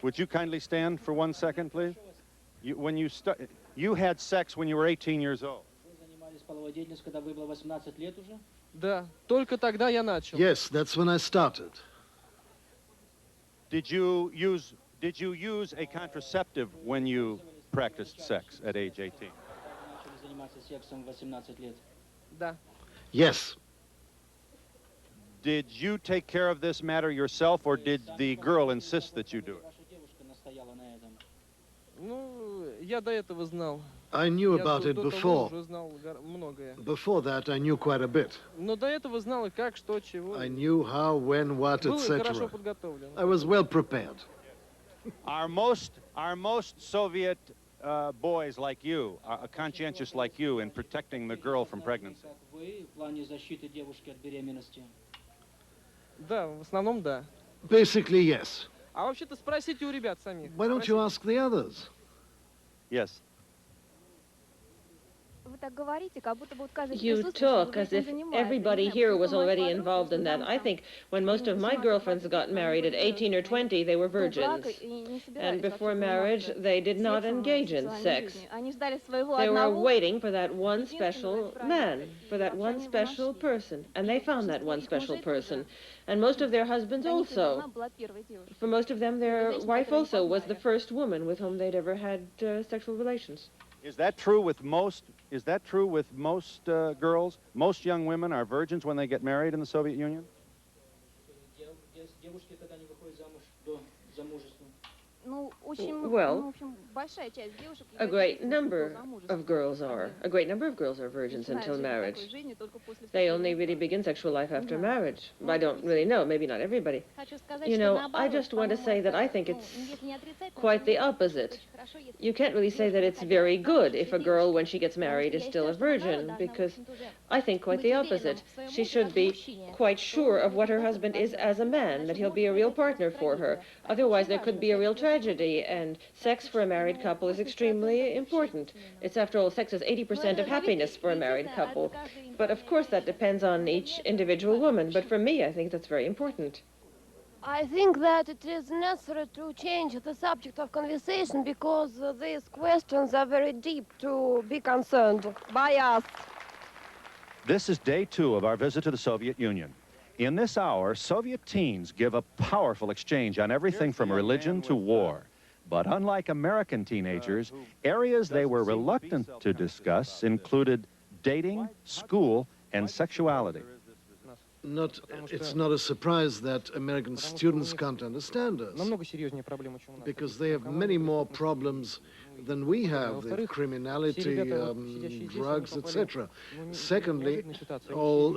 Would you kindly stand for 1 second, please? You had sex when you were 18 years old. Да, только тогда я начал. Yes, that's when I started. Did you use a contraceptive when you practiced sex at age 18? Да. Yes. Did you take care of this matter yourself, or did the girl insist that you do it? Ну, я до этого знал. I knew Я about it до того before. уже знал многое. Before that, I knew quite a bit. Но до этого знал и как, что, чего. I knew how, when, what, Был хорошо etc. подготовлен. I was well prepared. Are most Soviet boys like you, conscientious like you, in protecting the girl from pregnancy? Да, в основном да. Basically, yes. А вообще-то спросите у ребят самих. Why don't you ask the others? Yes. You talk as if everybody here was already involved in that. I think when most of my girlfriends got married at 18 or 20, they were virgins. And before marriage, they did not engage in sex. They were waiting for that one special man, for that one special person. And they found that one special person. And most of their husbands also. For most of them, their wife also was the first woman with whom they'd ever had sexual relations. Is that true with most? Is that true with most girls? Most young women are virgins when they get married in the Soviet Union? Well, a great number of girls are. A great number of girls are virgins until marriage. They only really begin sexual life after marriage. I don't really know, maybe not everybody. You know, I just want to say that I think it's quite the opposite. You can't really say that it's very good if a girl, when she gets married, is still a virgin, because I think quite the opposite. She should be quite sure of what her husband is as a man, that he'll be a real partner for her. Otherwise, there could be a real tragedy, and sex for a married couple is extremely important. It's, after all, sex is 80% of happiness for a married couple. But of course, that depends on each individual woman. But for me, I think that's very important. I think that it is necessary to change the subject of conversation because these questions are very deep to be concerned by us. This is day 2 of our visit to the Soviet Union. In this hour, Soviet teens give a powerful exchange on everything from religion to war. But unlike American teenagers, areas they were reluctant to discuss included dating, school, and sexuality. It's not a surprise that American students can't understand us, because they have many more problems than we have, the criminality, drugs, etc. Secondly, all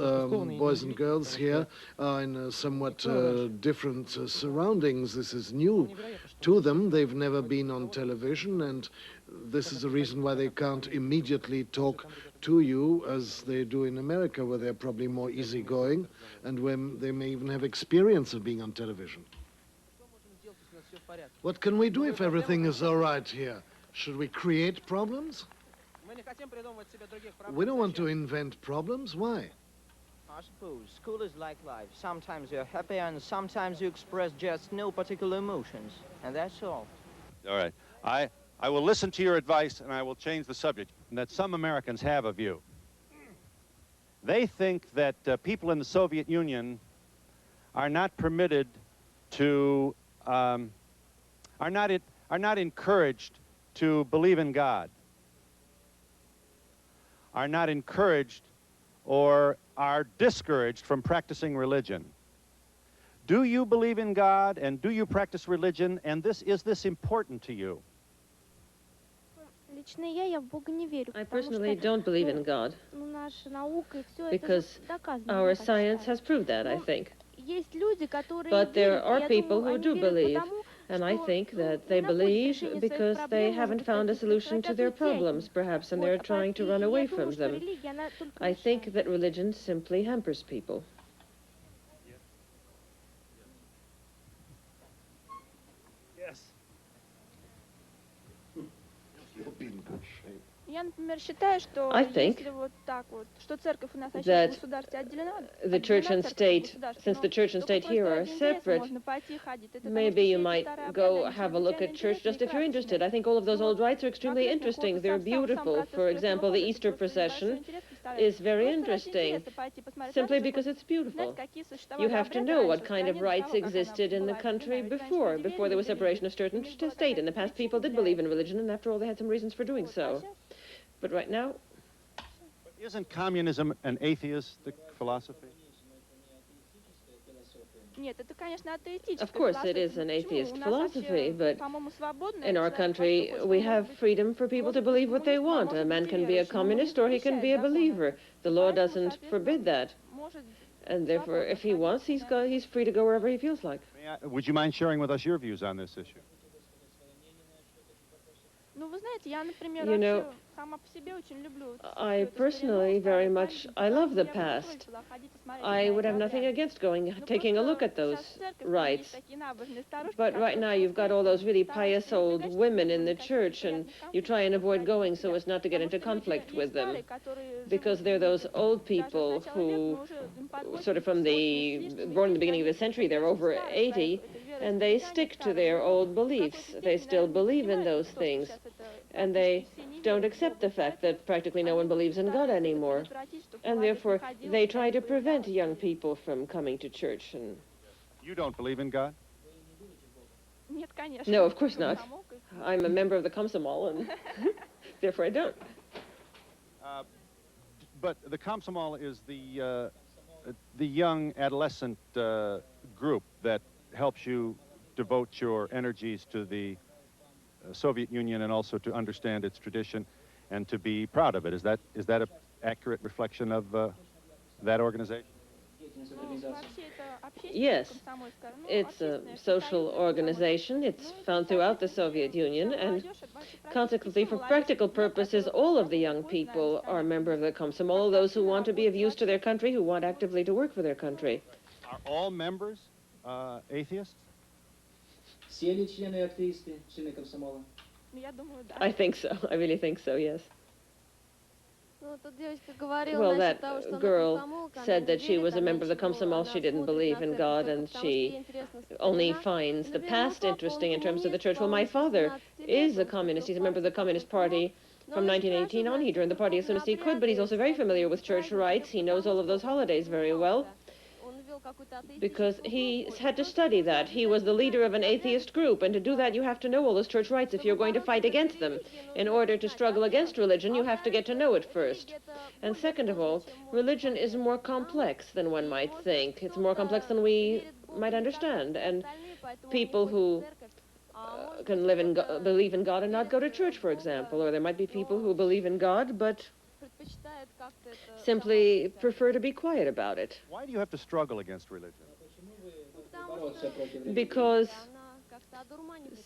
boys and girls here are in somewhat different surroundings. This is new to them. They've never been on television, and this is the reason why they can't immediately talk to you as they do in America, where they're probably more easygoing and when they may even have experience of being on television. What can we do if everything is all right here? Should we create problems? We don't want to invent problems. Why? I suppose school is like life. Sometimes you're happy and sometimes you express just no particular emotions. And that's all. All right. I will listen to your advice, and I will change the subject, and that some Americans have of you. They think that people in the Soviet Union are not permitted to, are not encouraged to believe in God, are not encouraged or are discouraged from practicing religion. Do you believe in God, and do you practice religion, and is this important to you? I personally don't believe in God, because our science has proved that, I think. But there are people who do believe, and I think that they believe because they haven't found a solution to their problems, perhaps, and they're trying to run away from them. I think that religion simply hampers people. Yes. You'll be in good shape. I think that the church and state, since the church and state here are separate, maybe you might go have a look at church just if you're interested. I think all of those old rites are extremely interesting. They're beautiful. For example, the Easter procession is very interesting, simply because it's beautiful. You have to know what kind of rites existed in the country before there was separation of church and state. In the past, people did believe in religion, and after all, they had some reasons for doing so. But right now... But isn't communism an atheistic philosophy? Of course, it is an atheist philosophy, but in our country, we have freedom for people to believe what they want. A man can be a communist or he can be a believer. The law doesn't forbid that. And therefore, if he wants, he's free to go wherever he feels like. Would you mind sharing with us your views on this issue? You know, I personally I love the past. I would have nothing against taking a look at those rites. But right now you've got all those really pious old women in the church, and you try and avoid going so as not to get into conflict with them. Because they're those old people who, sort of born in the beginning of the century, they're over 80, and they stick to their old beliefs. They still believe in those things. And they don't accept the fact that practically no one believes in God anymore. And therefore, they try to prevent young people from coming to church. And you don't believe in God? No, of course not. I'm a member of the Komsomol, and therefore I don't. But the Komsomol is the young adolescent group that helps you devote your energies to the Soviet Union and also to understand its tradition and to be proud of it. Is that an accurate reflection of that organization? Yes, it's a social organization. It's found throughout the Soviet Union, and consequently, for practical purposes, all of the young people are a member of the Komsomol, those who want to be of use to their country, who want actively to work for their country. Are all members atheists? I think so. I really think so, yes. Well, that girl said that she was a member of the Komsomol. She didn't believe in God, and she only finds the past interesting in terms of the church. Well, my father is a communist. He's a member of the Communist Party from 1918 on. He joined the party as soon as he could, but he's also very familiar with church rites. He knows all of those holidays very well, because he had to study that. He was the leader of an atheist group, and to do that you have to know all those church rites if you're going to fight against them. In order to struggle against religion, you have to get to know it first. And second of all, religion is more complex than one might think. It's more complex than we might understand. And people who can believe in God and not go to church, for example, or there might be people who believe in God but simply prefer to be quiet about it. Why do you have to struggle against religion? Because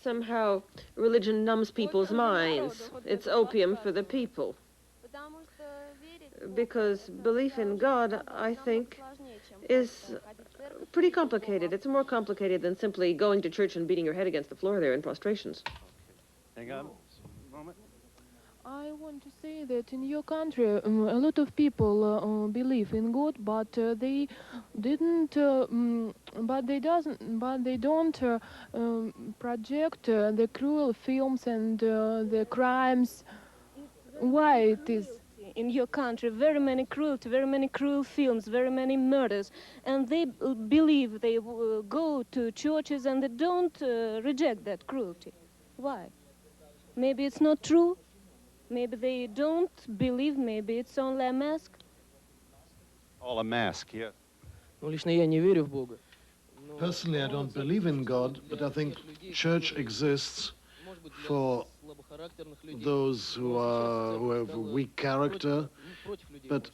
somehow religion numbs people's minds. It's opium for the people. Because belief in God, I think, is pretty complicated. It's more complicated than simply going to church and beating your head against the floor there in prostrations. Hang on a moment. I want to say that in your country, a lot of people believe in God, but they don't project the cruel films and the crimes. Why it is? In your country, very many cruelty, very many cruel films, very many murders, and they believe they go to churches and they don't reject that cruelty. Why? Maybe it's not true. Maybe they don't believe. Maybe it's only a mask. All a mask, yeah. Personally, I don't believe in God, but I think church exists for those who have a weak character, but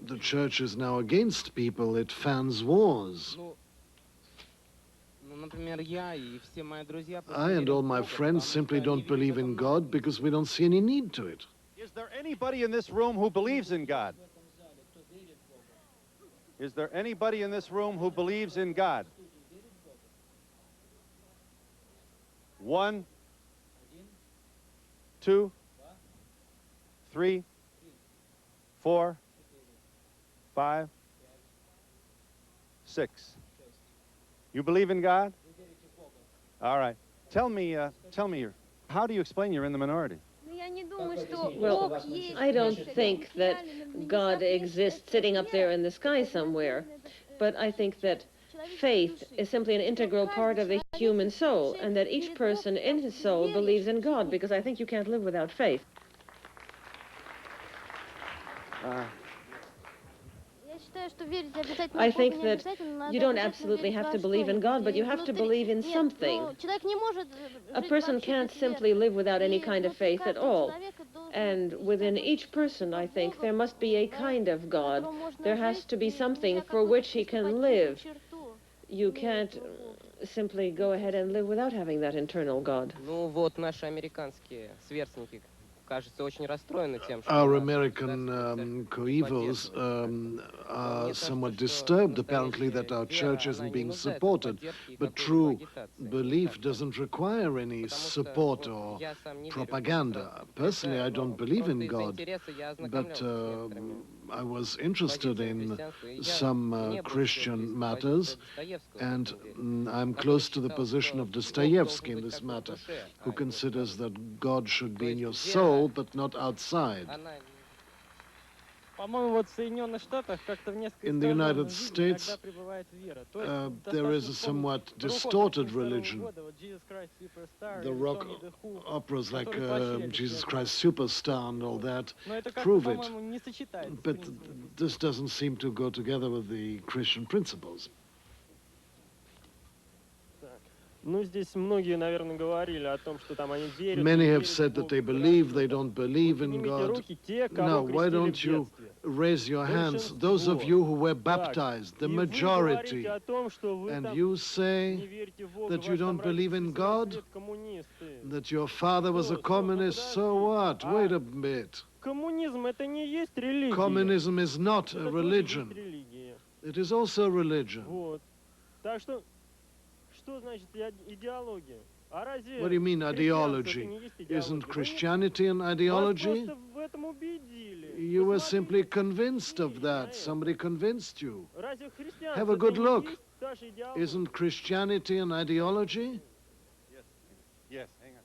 the church is now against people. It fans wars. I and all my friends simply don't believe in God because we don't see any need to it. Is there anybody in this room who believes in God? Is there anybody in this room who believes in God? One, two, 3, 4, 5, 6. You believe in God? All right. Tell me, how do you explain you're in the minority? Well, I don't think that God exists sitting up there in the sky somewhere, but I think that faith is simply an integral part of the human soul, and that each person in his soul believes in God, because I think you can't live without faith. I think that you don't absolutely have to believe in God, but you have to believe in something. A person can't simply live without any kind of faith at all. And within each person, I think, there must be a kind of God. There has to be something for which he can live. You can't simply go ahead and live without having that internal God. Ну вот наши американские сверстники, кажется, очень расстроены тем, что Our American coevals are somewhat disturbed, apparently, that our church isn't being supported. But true belief doesn't require any support or propaganda. Personally, I don't believe in God, but I was interested in some Christian matters, and I'm close to the position of Dostoevsky in this matter, who considers that God should be in your soul, but not outside. In the United States, there is a somewhat distorted religion. The rock operas like Jesus Christ Superstar and all that prove it. But this doesn't seem to go together with the Christian principles. Many have said that they believe, they don't believe in God. Now, why don't you raise your hands, those of you who were baptized, the majority, and you say that you don't believe in God, that your father was a communist, so what? Wait a bit. Communism is not a religion. It is also a religion. What do you mean, ideology? Isn't Christianity an ideology? You were simply convinced of that. Somebody convinced you. Have a good look. Isn't Christianity an ideology? Yes, hang on.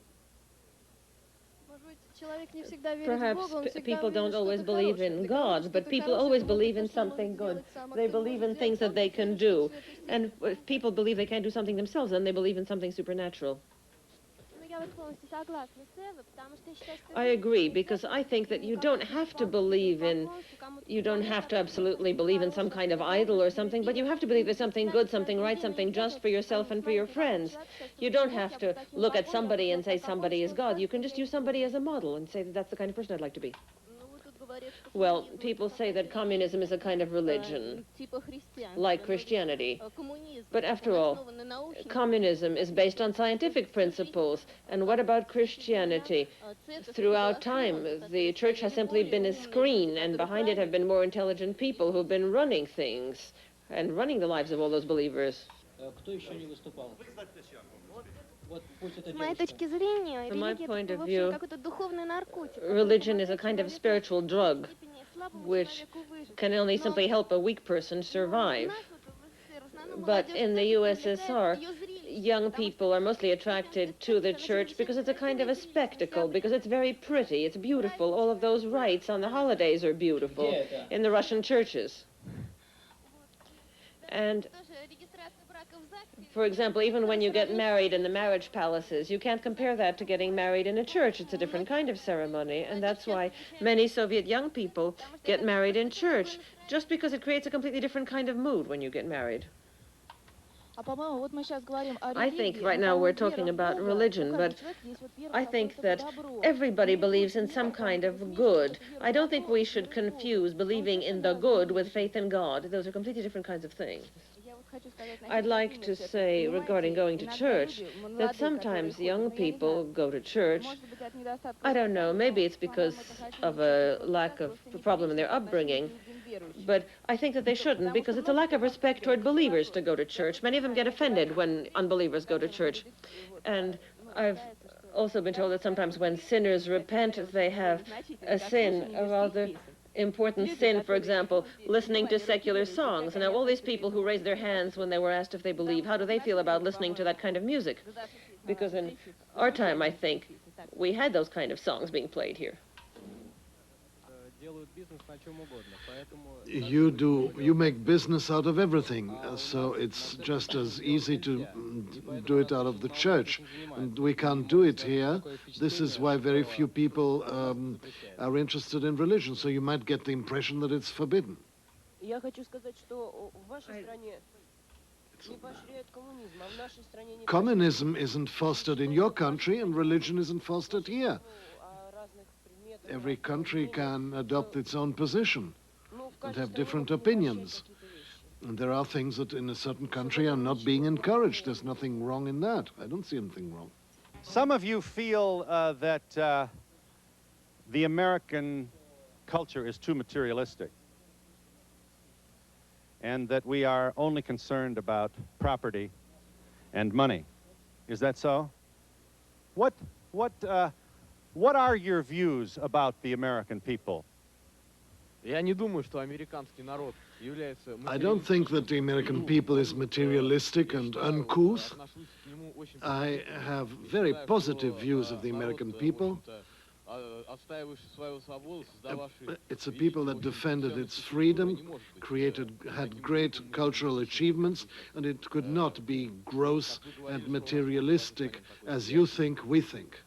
Perhaps people don't always believe in God, but people always believe in something good. They believe in things that they can do. And if people believe they can't do something themselves, then they believe in something supernatural. I agree, because I think that you don't have to absolutely believe in some kind of idol or something, but you have to believe there's something good, something right, something just for yourself and for your friends. You don't have to look at somebody and say somebody is God. You can just use somebody as a model and say that that's the kind of person I'd like to be. Well, people say that communism is a kind of religion, like Christianity. But after all, communism is based on scientific principles. And what about Christianity? Throughout time, the church has simply been a screen, and behind it have been more intelligent people who've been running things and running the lives of all those believers. From my point of view, religion is a kind of spiritual drug which can only simply help a weak person survive. But in the USSR, young people are mostly attracted to the church because it's a kind of a spectacle, because it's very pretty, it's beautiful. All of those rites on the holidays are beautiful in the Russian churches. And for example, even when you get married in the marriage palaces, you can't compare that to getting married in a church. It's a different kind of ceremony, and that's why many Soviet young people get married in church, just because it creates a completely different kind of mood when you get married. I think right now we're talking about religion, but I think that everybody believes in some kind of good. I don't think we should confuse believing in the good with faith in God. Those are completely different kinds of things. I'd like to say, regarding going to church, that sometimes young people go to church. I don't know, maybe it's because of a lack of problem in their upbringing, but I think that they shouldn't, because it's a lack of respect toward believers to go to church. Many of them get offended when unbelievers go to church. And I've also been told that sometimes when sinners repent, they have a sin, a rather important sin, for example, listening to secular songs. And now all these people who raised their hands when they were asked if they believe, how do they feel about listening to that kind of music? Because in our time, I think, we had those kind of songs being played here. You make business out of everything, so it's just as easy to do it out of the church. And we can't do it here. This is why very few people are interested in religion, so you might get the impression that it's forbidden. Communism isn't fostered in your country, and religion isn't fostered here. Every country can adopt its own position and have different opinions. And there are things that in a certain country are not being encouraged. There's nothing wrong in that. I don't see anything wrong. Some of you feel that the American culture is too materialistic and that we are only concerned about property and money. Is that so? What are your views about the American people? I don't think that the American people is materialistic and uncouth. I have very positive views of the American people. It's a people that defended its freedom, had great cultural achievements, and it could not be gross and materialistic as you think, we think.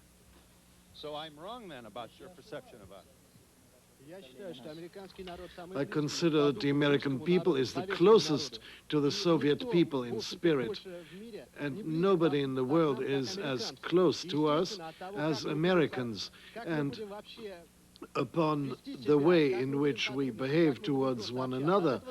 So I'm wrong then about your perception of us. I consider that the American people is the closest to the Soviet people in spirit, and nobody in the world is as close to us as Americans. And upon the way in which we behave towards one another,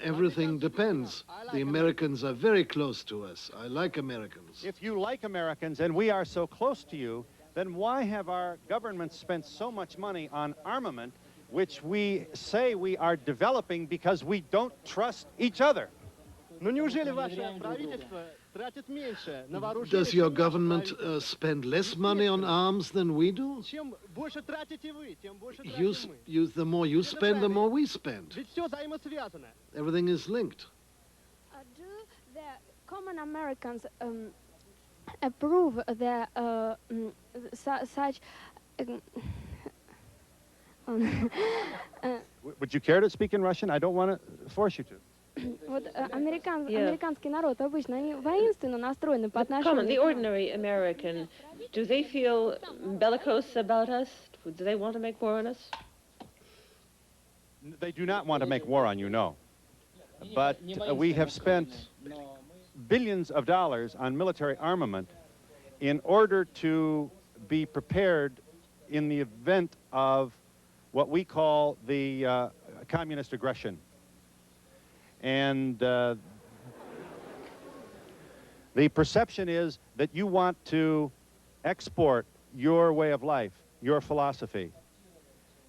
everything depends. The Americans are very close to us. I like Americans. If you like Americans and we are so close to you, then why have our governments spent so much money on armament, which we say we are developing because we don't trust each other? Does your government spend less money on arms than we do? The more you spend, the more we spend. Everything is linked. Do the common Americans approve the such? Would you care to speak in Russian? I don't want to force you to. Вот американский народ обычно они воинственно настроены по отношению. The ordinary American, do they feel bellicose about us? Do they want to make war on us? They do not want to make war on you, no. But we have spent billions of dollars on military armament in order to be prepared in the event of what we call the communist aggression. And the perception is that you want to export your way of life, your philosophy,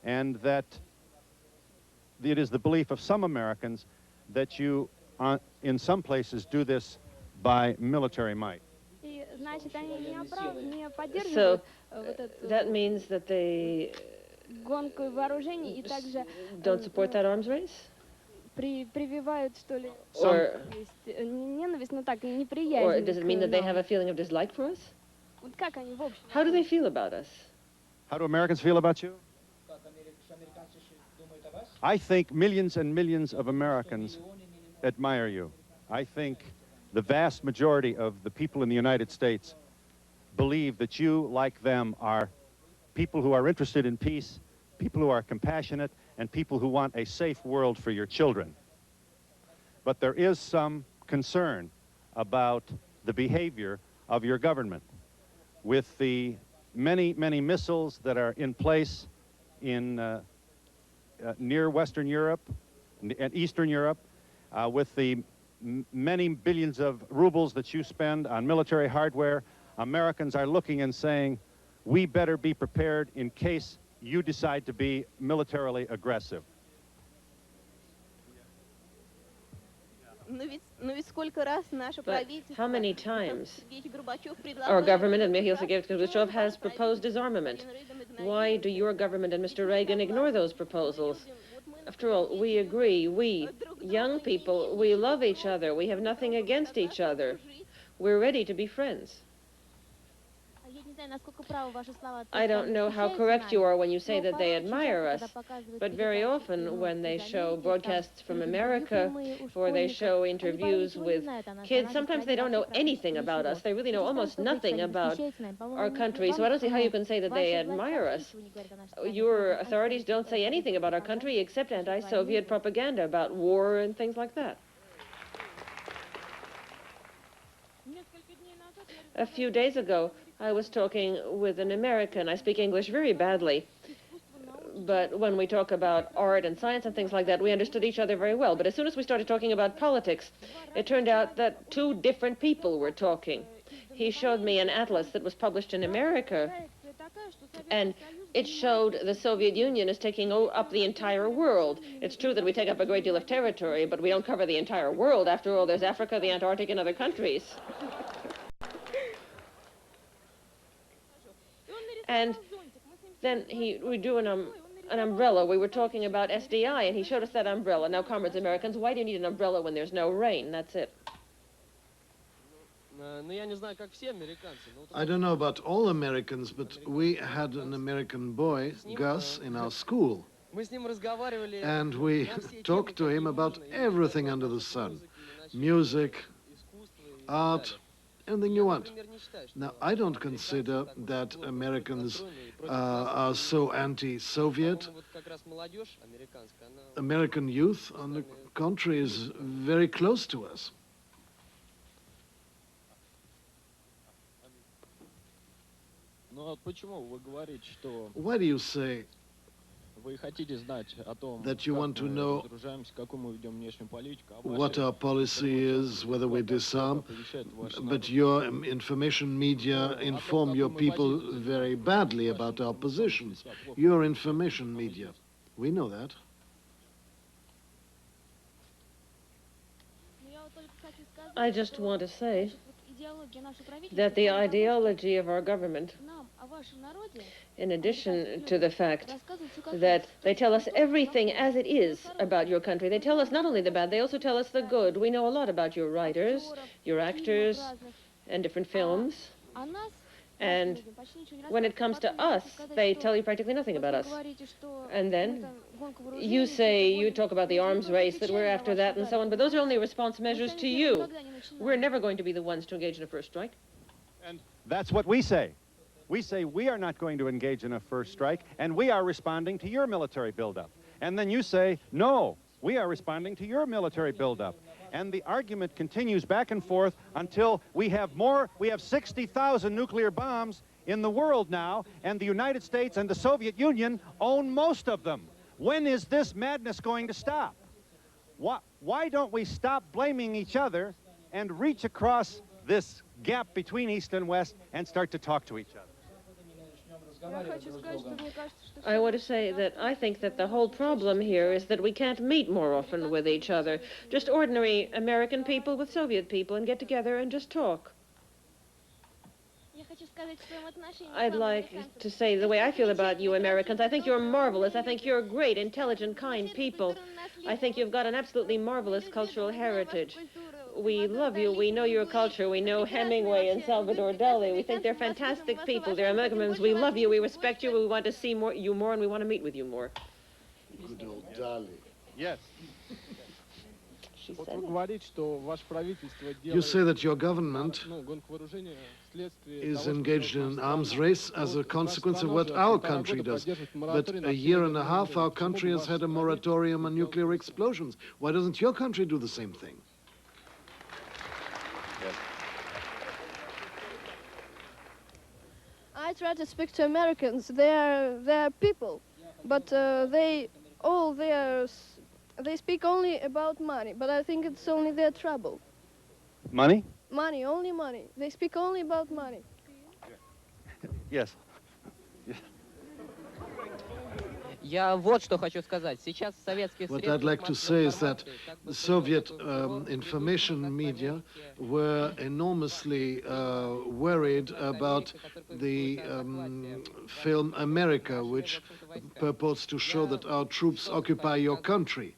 and that it is the belief of some Americans that you, in some places, do this by military might. So that means that they don't support that arms race? Прививают, что ли, ненависть, но так, неприязнь. Or does it mean that they have a feeling of dislike for us? Вот как они в общем? How do they feel about us? How do Americans feel about you? I think millions and millions of Americans admire you. I think the vast majority of the people in the United States believe that you, like them, are people who are interested in peace, people who are compassionate, and people who want a safe world for your children. But there is some concern about the behavior of your government with the many, many missiles that are in place in near Western Europe and Eastern Europe, with the many billions of rubles that you spend on military hardware. Americans are looking and saying, we better be prepared in case you decide to be militarily aggressive. But how many times our government and Mikhail Sergeyevich has proposed disarmament? Why do your government and Mr. Reagan ignore those proposals? After all, we agree, we, young people, we love each other, we have nothing against each other. We're ready to be friends. I don't know how correct you are when you say that they admire us, but very often when they show broadcasts from America or they show interviews with kids, sometimes they don't know anything about us. They really know almost nothing about our country. So I don't see how you can say that they admire us. Your authorities don't say anything about our country except anti-Soviet propaganda about war and things like that. A few days ago, I was talking with an American. I speak English very badly, but when we talk about art and science and things like that, we understood each other very well. But as soon as we started talking about politics, it turned out that two different people were talking. He showed me an atlas that was published in America, and it showed the Soviet Union as taking up the entire world. It's true that we take up a great deal of territory, but we don't cover the entire world. After all, there's Africa, the Antarctic, and other countries. And then we drew an umbrella. We were talking about SDI, and he showed us that umbrella. Now, comrades Americans, why do you need an umbrella when there's no rain? That's it. I don't know about all Americans, but we had an American boy, Gus, in our school. And we talked to him about everything under the sun. Music, art, anything you want. Now, I don't consider that Americans are so anti-Soviet. American youth, on the contrary, is very close to us. Why do you say that you want to know what our policy is, whether we disarm, but your information media inform your people very badly about our positions? Your information media. We know that. I just want to say that the ideology of our government, in addition to the fact that they tell us everything as it is about your country, they tell us not only the bad, they also tell us the good. We know a lot about your writers, your actors, and different films. And when it comes to us, they tell you practically nothing about us. And then you talk about the arms race, that we're after that and so on, but those are only response measures to you. We're never going to be the ones to engage in a first strike. And that's what we say. We say we are not going to engage in a first strike, and we are responding to your military buildup. And then you say, no, we are responding to your military buildup. And the argument continues back and forth until we have 60,000 nuclear bombs in the world now, and the United States and the Soviet Union own most of them. When is this madness going to stop? Why don't we stop blaming each other and reach across this gap between East and West and start to talk to each other? I want to say that I think that the whole problem here is that we can't meet more often with each other. Just ordinary American people with Soviet people, and get together and just talk. I'd like to say the way I feel about you Americans. I think you're marvelous. I think you're great, intelligent, kind people. I think you've got an absolutely marvelous cultural heritage. We love you. We know your culture. We know Hemingway and Salvador Dali. We think they're fantastic people. They're Americans. We love you. We respect you. We want to see you more, and we want to meet with you more. Good old Dali. Yes. You say that your government is engaged in an arms race as a consequence of what our country does. But a year and a half, our country has had a moratorium on nuclear explosions. Why doesn't your country do the same thing? I try to speak to Americans. They're people, but they speak only about money. But I think it's only their trouble. Money? Money, only money. They speak only about money. Yes. Я вот что хочу сказать. Сейчас советские What I'd like to say is that the Soviet information media were enormously worried about the film America, which purports to show that our troops occupy your country.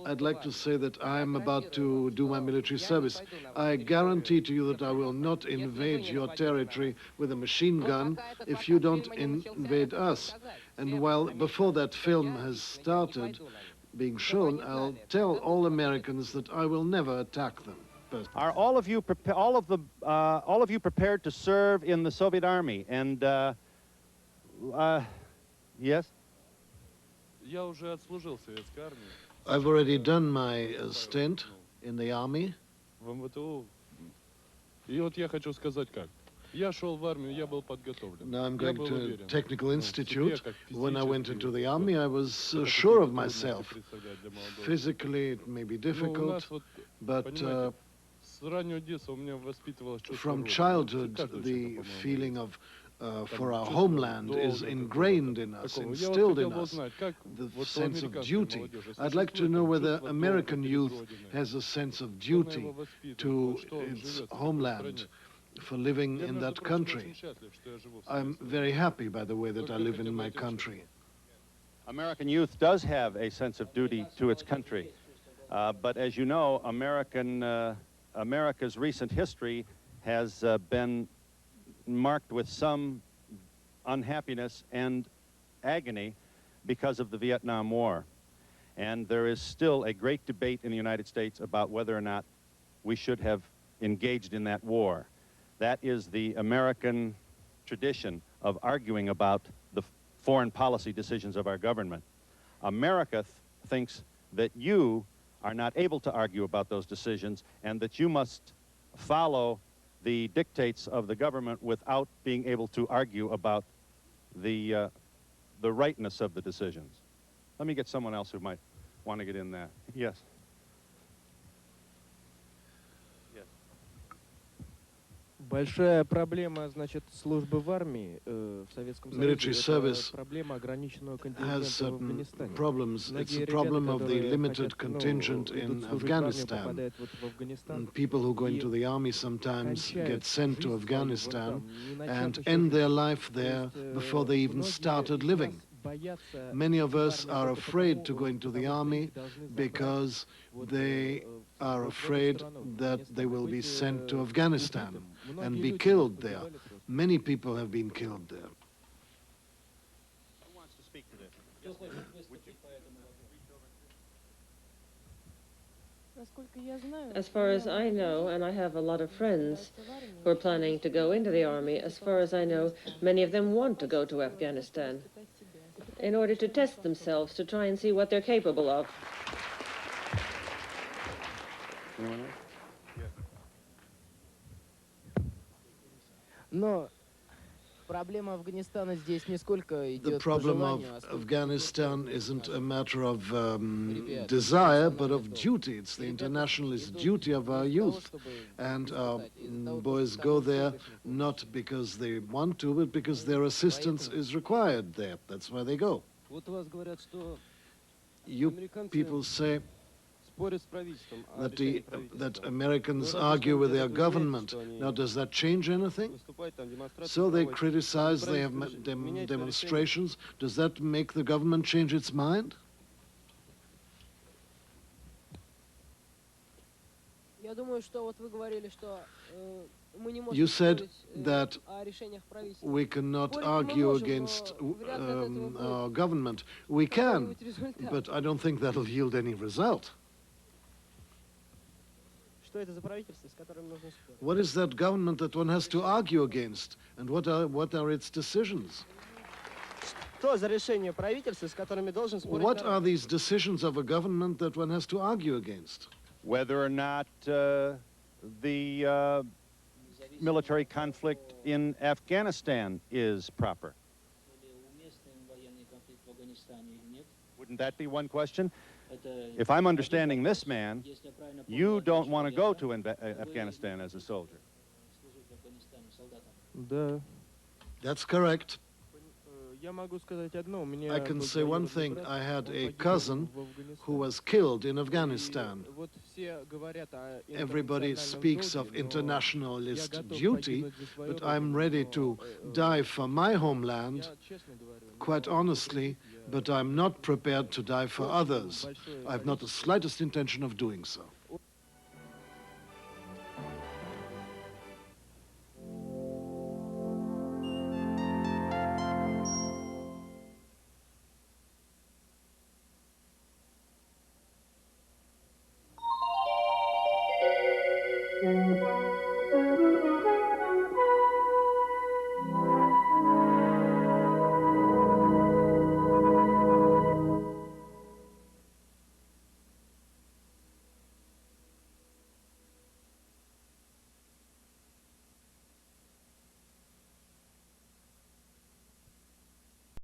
I'd like to say that I am about to do my military service. I guarantee to you that I will not invade your territory with a machine gun if you don't invade us. And while before that film has started being shown, I'll tell all Americans that I will never attack them. Are all of you prepared to serve in the Soviet Army? And yes. I've already done my stint in the army. Now I'm going to technical institute. When I went into the army, I was sure of myself. Physically, it may be difficult, but from childhood, the feeling of for our homeland is ingrained in us, instilled in us, the sense of duty. I'd like to know whether American youth has a sense of duty to its homeland for living in that country. I'm very happy, by the way, that I live in my country. American youth does have a sense of duty to its country. But as you know, America's recent history has been marked with some unhappiness and agony because of the Vietnam War. And there is still a great debate in the United States about whether or not we should have engaged in that war. That is the American tradition of arguing about the foreign policy decisions of our government. America thinks that you are not able to argue about those decisions and that you must follow the dictates of the government without being able to argue about the rightness of the decisions. Let me get someone else who might want to get in that. Yes. Большая проблема, значит, службы в армии в Советском Союзе. Это проблема ограниченного контингента в Афганистане. It's a problem of the limited contingent in Afghanistan. People who go into the army sometimes get sent to Afghanistan and end their life there before they even started living. Many of us are afraid to go into the army because they are afraid that they will be sent to Afghanistan and be killed there. Many people have been killed there. Who wants to speak to this? As far as I know, and I have a lot of friends who are planning to go into the army, as far as I know, many of them want to go to Afghanistan in order to test themselves, to try and see what they're capable of. Но проблема Афганистана здесь не сколько The идет по problem of желанию, а сколько Afghanistan isn't a matter of desire, but of duty. It's the internationalist duty of our youth. And our boys go there not because they want to, but because their assistance is required there. That's why they go. Вот у вас говорят, что You people say that Americans argue with their government. Now, does that change anything? So they criticize, they have demonstrations. Does that make the government change its mind? You said that we cannot argue against our government. We can, but I don't think that'll yield any result. What is that government that one has to argue against, and what are its decisions? What are these decisions of a government that one has to argue against? Whether or not the military conflict in Afghanistan is proper. Wouldn't that be one question? If I'm understanding this man, you don't want to go to Afghanistan as a soldier. Да. That's correct. I can say one thing. I had a cousin who was killed in Afghanistan. Everybody speaks of internationalist duty, but I'm ready to die for my homeland, quite honestly, but I'm not prepared to die for others. I've not the slightest intention of doing so.